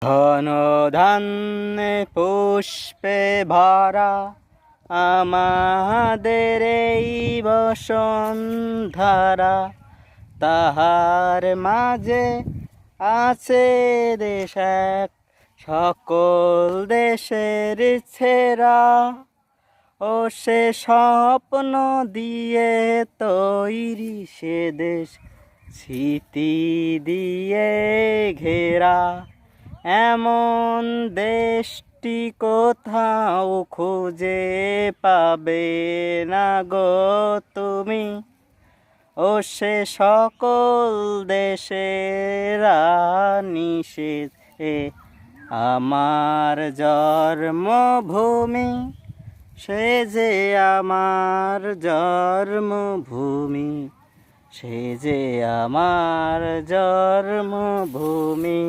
ঘন ধান্যে পুষ্পে ভরা আমাদের এই বসুন্ধরা, তাহার মাঝে আছে দেশ এক, সকল দেশের ছেঁড়া। ও সে স্বপ্ন দিয়ে তৈরি সে দেশ, স্মৃতি দিয়ে ঘেরা। এমন দেশটি কোথাও খুঁজে পাবে না গো তুমি। ও সে সকল দেশের নিষেধে আমার জন্মভূমি, সে যে আমার জন্মভূমি, সে যে আমার জন্মভূমি।